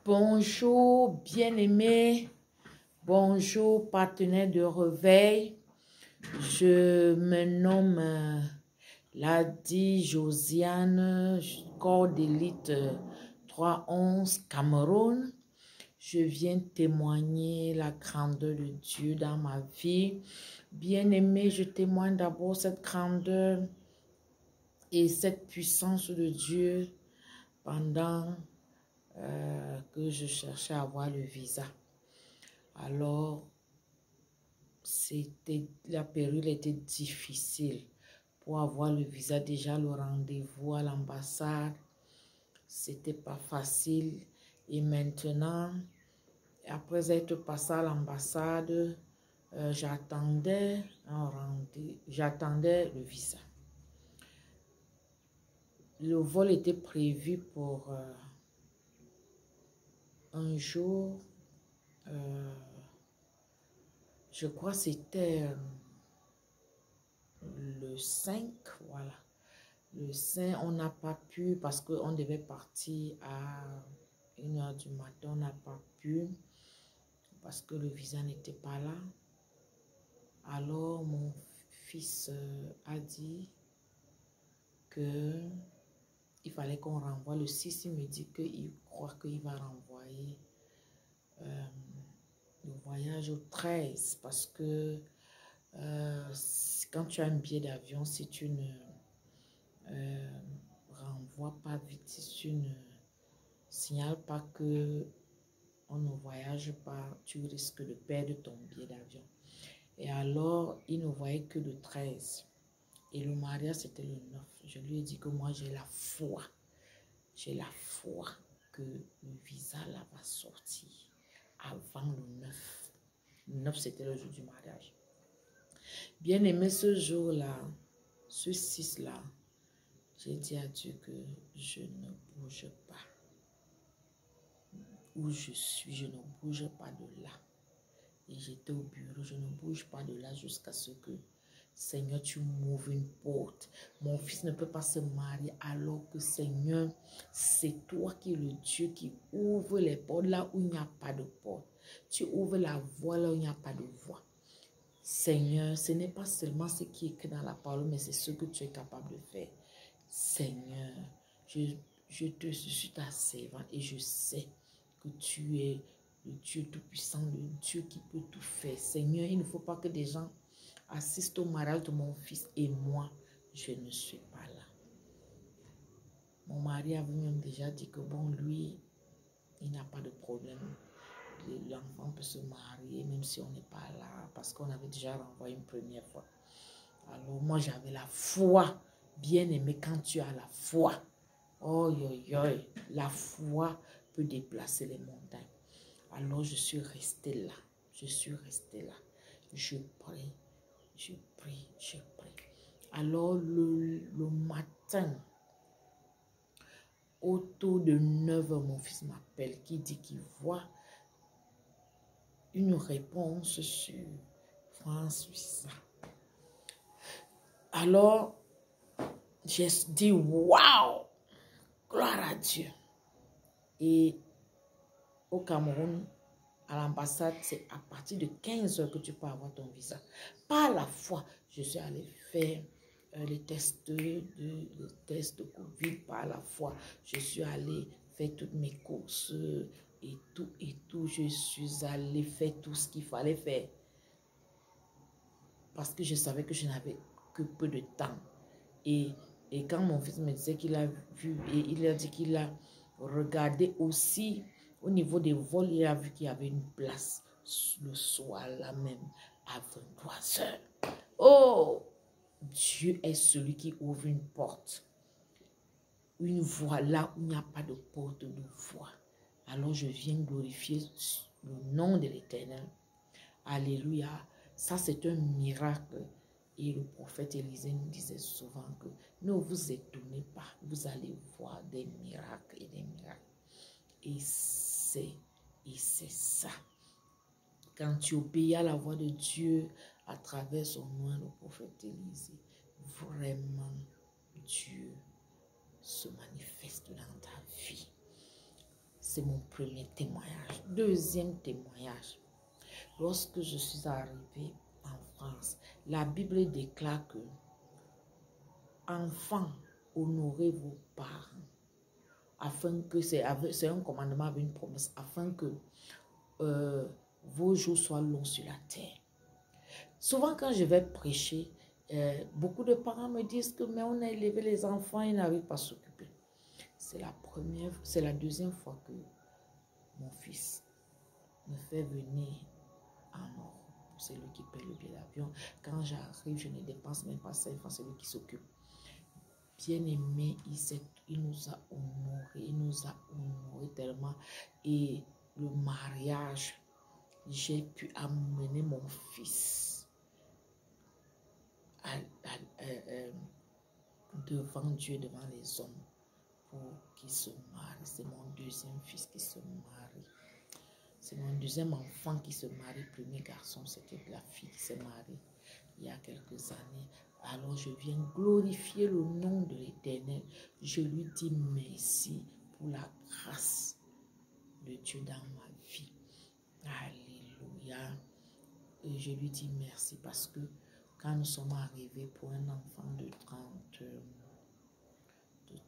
Bonjour bien-aimés, bonjour partenaires de réveil. Je me nomme Ladi Josiane, corps d'élite 311 Cameroun. Je viens témoigner la grandeur de Dieu dans ma vie. Bien-aimés, je témoigne d'abord cette grandeur et cette puissance de Dieu pendant que je cherchais à avoir le visa. Alors, la période était difficile pour avoir le visa. Déjà, le rendez-vous à l'ambassade, c'était pas facile. Et maintenant, après être passé à l'ambassade, j'attendais le visa. Le vol était prévu pour un jour, je crois que c'était le 5, voilà. Le 5, on n'a pas pu parce qu'on devait partir à 1h du matin, on n'a pas pu parce que le visa n'était pas là. Alors, mon fils a dit que il fallait qu'on renvoie. Le 6, il me dit qu'il croit qu'il va renvoyer le voyage au 13 parce que quand tu as un billet d'avion, si tu ne renvoies pas vite, si tu ne signales pas que on ne voyage pas, tu risques de perdre ton billet d'avion. Et alors, il ne voyait que le 13. Et le mariage, c'était le 9. Je lui ai dit que moi, j'ai la foi. J'ai la foi que le visa là va sortir avant le 9. Le 9, c'était le jour du mariage. Bien aimé, ce jour-là, ce 6-là, j'ai dit à Dieu que je ne bouge pas. Où je suis, je ne bouge pas de là. Et j'étais au bureau, je ne bouge pas de là jusqu'à ce que, Seigneur, tu m'ouvres une porte. Mon fils ne peut pas se marier alors que, Seigneur, c'est toi qui es le Dieu qui ouvre les portes là où il n'y a pas de porte. Tu ouvres la voie là où il n'y a pas de voie. Seigneur, ce n'est pas seulement ce qui est écrit dans la parole, mais c'est ce que tu es capable de faire. Seigneur, je suis ta servante et je sais que tu es le Dieu tout-puissant, le Dieu qui peut tout faire. Seigneur, il ne faut pas que des gens assistent au mariage de mon fils et moi, je ne suis pas là. Mon mari avait même déjà dit que bon, lui, il n'a pas de problème. L'enfant peut se marier même si on n'est pas là parce qu'on avait déjà renvoyé une première fois. Alors moi, j'avais la foi. Bien aimé, quand tu as la foi, oh, la foi peut déplacer les montagnes. Alors, je suis restée là. Je suis restée là. Je prie, je prie, je prie. Alors, le matin, autour de 9h, mon fils m'appelle, qui dit qu'il voit une réponse sur France Visa. Alors, j'ai dit, waouh, gloire à Dieu. Et au Cameroun, à l'ambassade, c'est à partir de 15h que tu peux avoir ton visa. Par la foi, je suis allée faire les tests de Covid. Par la foi, je suis allée faire toutes mes courses et tout. Je suis allée faire tout ce qu'il fallait faire. Parce que je savais que je n'avais que peu de temps. Et quand mon fils me disait qu'il a vu, et il a dit qu'il a regardé aussi au niveau des vols, il a vu qu'il y avait une place le soir là même à 23h. Oh, Dieu est celui qui ouvre une porte. Une voie là où il n'y a pas de porte de voie. Alors je viens glorifier le nom de l'Éternel. Alléluia. Ça, c'est un miracle. Et le prophète Élisée nous disait souvent que ne vous étonnez pas, vous allez voir des miracles et des miracles. Et c'est ça. Quand tu obéis à la voix de Dieu à travers son nom, le prophète Élisée, vraiment, Dieu se manifeste dans ta vie. c'est mon premier témoignage. Deuxième témoignage. Lorsque je suis arrivée en France, la Bible déclare que enfants, honorez vos parents, afin que c'est un commandement avec une promesse, afin que vos jours soient longs sur la terre. Souvent quand je vais prêcher, beaucoup de parents me disent que mais on a élevé les enfants, ils n'arrivent pas à s'occuper. C'est la deuxième fois que mon fils me fait venir en Europe. C'est lui qui paie le billet d'avion. Quand j'arrive, je ne dépense même pas 5 francs, c'est lui qui s'occupe. Bien-aimé, il nous a honorés tellement. Et le mariage, j'ai pu amener mon fils devant Dieu, devant les hommes, pour qu'il se marie. C'est mon deuxième fils qui se marie. C'est mon deuxième enfant qui se marie. Premier garçon, c'était la fille qui s'est mariée il y a quelques années. Alors je viens glorifier le nom de l'Éternel. Je lui dis merci pour la grâce de Dieu dans ma vie. Alléluia. Et je lui dis merci parce que quand nous sommes arrivés pour un enfant de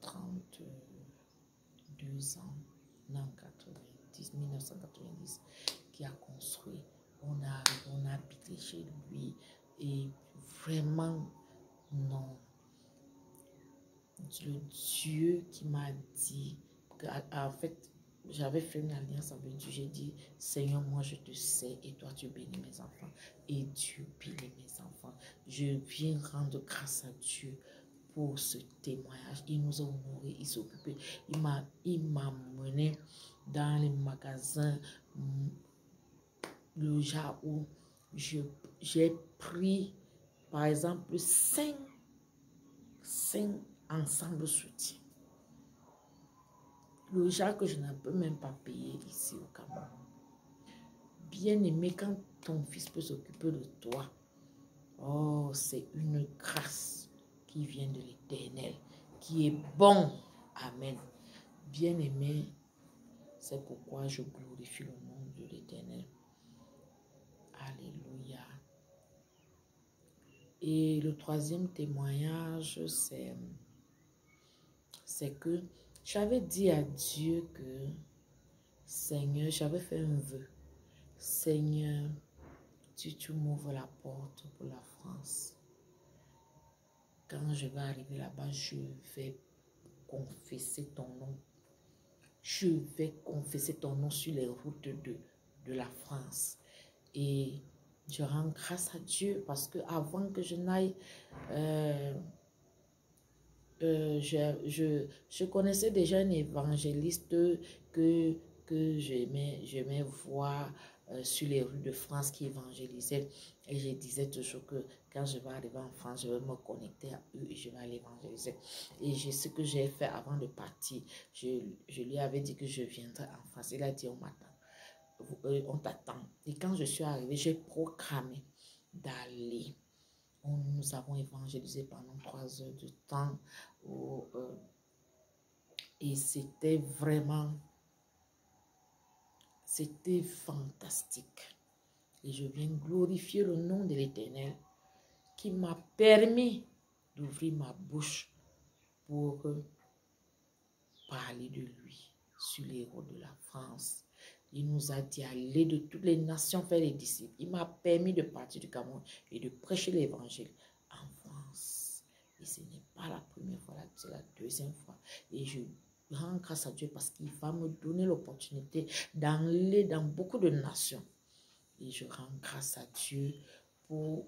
32 ans, non, 1990, qui a construit, on a habité chez lui et vraiment, non. Le Dieu qui m'a dit, en fait, j'avais fait une alliance avec Dieu. J'ai dit, Seigneur, moi je te sais et toi tu bénis mes enfants. Et Dieu bénit mes enfants. Je viens rendre grâce à Dieu pour ce témoignage. Il nous a honorés, il s'est occupé. Il m'a mené dans les magasins, le genre où j'ai pris, par exemple, 5 ensembles soutiens. Le genre que je ne peux même pas payer ici au Cameroun. Bien aimé, quand ton fils peut s'occuper de toi, oh, c'est une grâce qui vient de l'Éternel, qui est bon. Amen. Bien aimé, c'est pourquoi je glorifie le nom de l'Éternel. Alléluia. Et le troisième témoignage, c'est que j'avais dit à Dieu que, Seigneur, j'avais fait un vœu. Seigneur, tu m'ouvres la porte pour la France. Quand je vais arriver là-bas, je vais confesser ton nom. Je vais confesser ton nom sur les routes de la France. Et je rends grâce à Dieu parce que avant que je n'aille, je connaissais déjà un évangéliste que j'aimais voir sur les rues de France qui évangélisait. Et je disais toujours que quand je vais arriver en France, je vais me connecter à eux et je vais aller évangéliser. Et ce que j'ai fait avant de partir, je lui avais dit que je viendrais en France. Il a dit, on t'attend. Et quand je suis arrivée, j'ai proclamé d'aller. Nous avons évangélisé pendant 3 heures de temps. Et c'était fantastique. Et je viens glorifier le nom de l'Éternel qui m'a permis d'ouvrir ma bouche pour parler de lui sur les routes de la France. Il nous a dit aller de toutes les nations faire les disciples. Il m'a permis de partir du Cameroun et de prêcher l'évangile en France. Et ce n'est pas la première fois, c'est la deuxième fois. Et je rends grâce à Dieu parce qu'il va me donner l'opportunité d'aller dans beaucoup de nations. Et je rends grâce à Dieu pour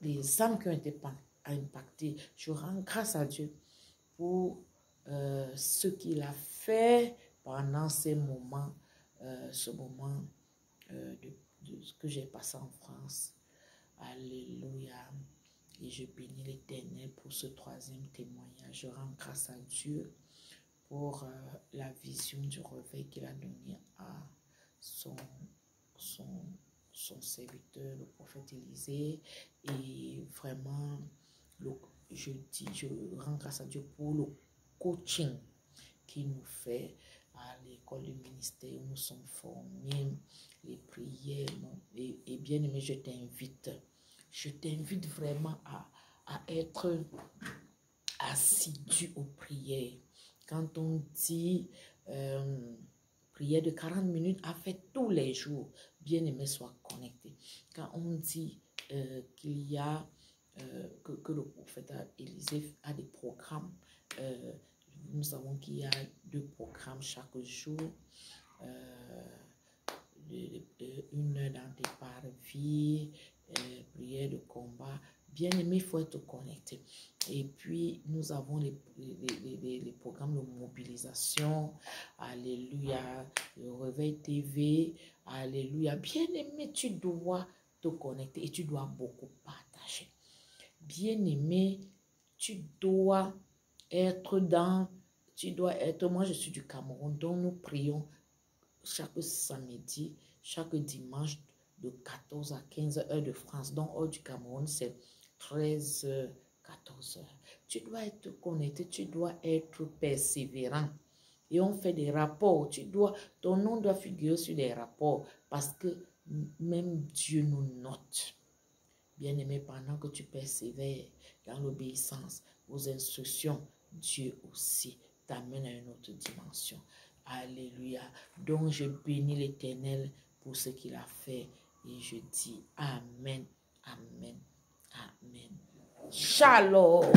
les âmes qui ont été impactées. Je rends grâce à Dieu pour ce qu'il a fait pendant ces moments, ce moment que j'ai passé en France. Alléluia. Et je bénis l'Éternel pour ce troisième témoignage. Je rends grâce à Dieu pour la vision du réveil qu'il a donné à son serviteur, le prophète Élisée. Et vraiment, je rends grâce à Dieu pour le coaching qu'il nous fait à l'école du ministère où nous sommes formés, les prières. Et bien aimé, je t'invite vraiment à être assidu aux prières. Quand on dit prière de 40 minutes à faire tous les jours, bien aimé, sois connecté. Quand on dit qu'il y a que le prophète Élisée a des programmes, nous savons qu'il y a 2 programmes chaque jour, 1 heure dans tes parvis, prière de combat. Bien aimé, il faut être connecté. Et puis, nous avons les programmes de mobilisation. Alléluia. Le Réveil TV. Alléluia. Bien aimé, tu dois te connecter et tu dois beaucoup partager. Bien aimé, tu dois être moi je suis du Cameroun, donc nous prions chaque samedi, chaque dimanche de 14 à 15 heures de France. Donc, hors du Cameroun, c'est 13 heures, 14 heures. Tu dois être connecté, tu dois être persévérant. Et on fait des rapports. Ton nom doit figurer sur des rapports parce que même Dieu nous note. Bien-aimé, pendant que tu persévères dans l'obéissance aux instructions, Dieu aussi t'amène à une autre dimension. Alléluia. Donc, je bénis l'Éternel pour ce qu'il a fait et je dis Amen, Amen, Amen. Shalom.